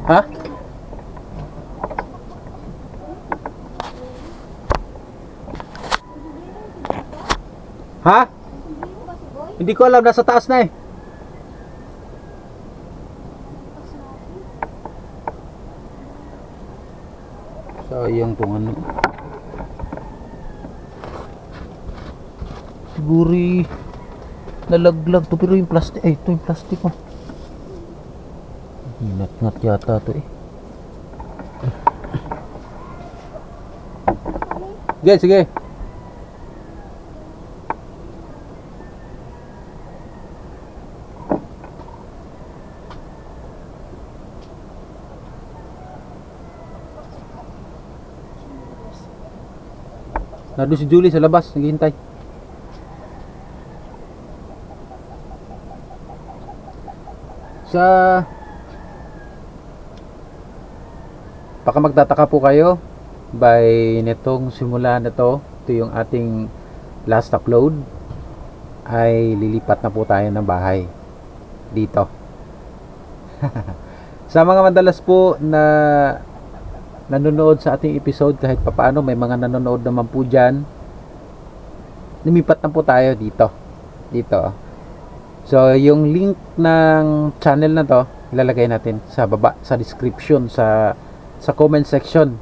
Ha? Ha? Hindi ko alam, nasa taas na eh. Sayang tong ano. Siguro nalaglag to, pero yung plastic, ito yung plastic oh. Hinat-ngat yata to eh. Sige, sige. Nandun si Julie sa labas, naghihintay. Baka magtataka po kayo by netong simula na to, ito yung ating last upload, ay lilipat na po tayo ng bahay dito. Sa mga madalas po na nanonood sa ating episode, kahit papaano may mga nanonood naman po dyan, lumipat na po tayo dito. So yung link ng channel na to ilalagay natin sa baba, sa description, sa comment section.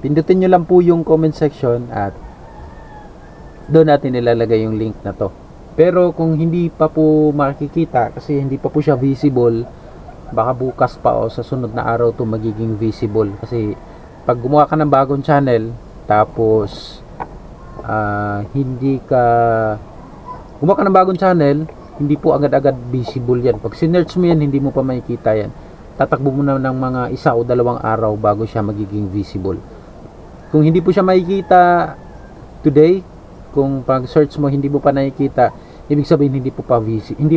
Pindutin nyo lang po yung comment section at doon natin ilalagay yung link na to. Pero kung hindi pa po makikita kasi hindi pa po siya visible, baka bukas pa o sa sunod na araw to magiging visible. Kasi pag gumawa ka ng bagong channel tapos gumawa ka ng bagong channel, hindi po agad-agad visible yan. Pag sinearch mo yan, hindi mo pa makikita yan. Tatakbo mo na ng mga 1 o 2 araw bago siya magiging visible. Kung hindi po siya makikita today, kung pag search mo hindi mo pa nakikita, ibig sabihin hindi pa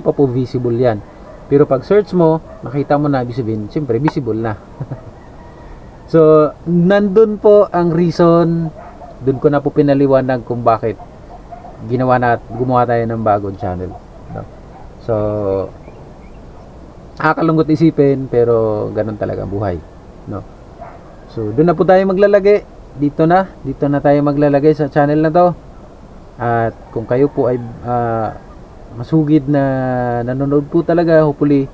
po visible yan. Pero pag search mo, makita mo na, ibig sabihin, siyempre visible na. So, nandun po ang reason, dun ko na po pinaliwanag kung bakit gumawa tayo ng bagong channel. No? So, nakakalungkot isipin, pero ganun talaga buhay. No? So, dun na po tayo maglalagay. Dito na tayo maglalagay sa channel na to. At kung kayo po ay masugid na nanonood po talaga, hopefully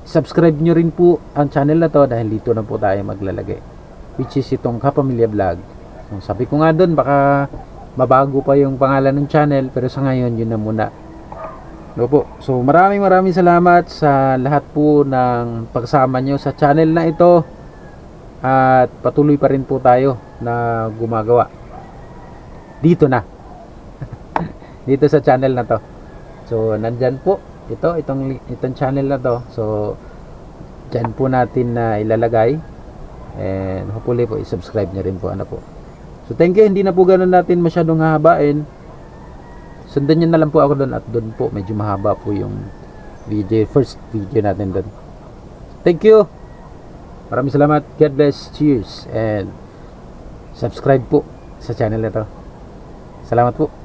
subscribe nyo rin po ang channel na to dahil dito na po tayo maglalagay, which is itong Kapamilya Vlog. So, sabi ko nga doon, baka mabago pa yung pangalan ng channel, pero sa ngayon yun na muna. No po. So maraming salamat sa lahat po ng pagsama nyo sa channel na ito, at patuloy pa rin po tayo na gumagawa dito na dito sa channel na to. So nandyan po itong channel na to. So dyan po natin na ilalagay, and hopefully po i-subscribe nyo rin po. So thank you. Hindi na po ganun natin masyadong hahabain. Sundan nyo na lang po ako doon, at doon po medyo mahaba po yung first video natin doon. Thank you. Maraming salamat. God bless. Cheers. And subscribe po sa channel na to. Salamat po.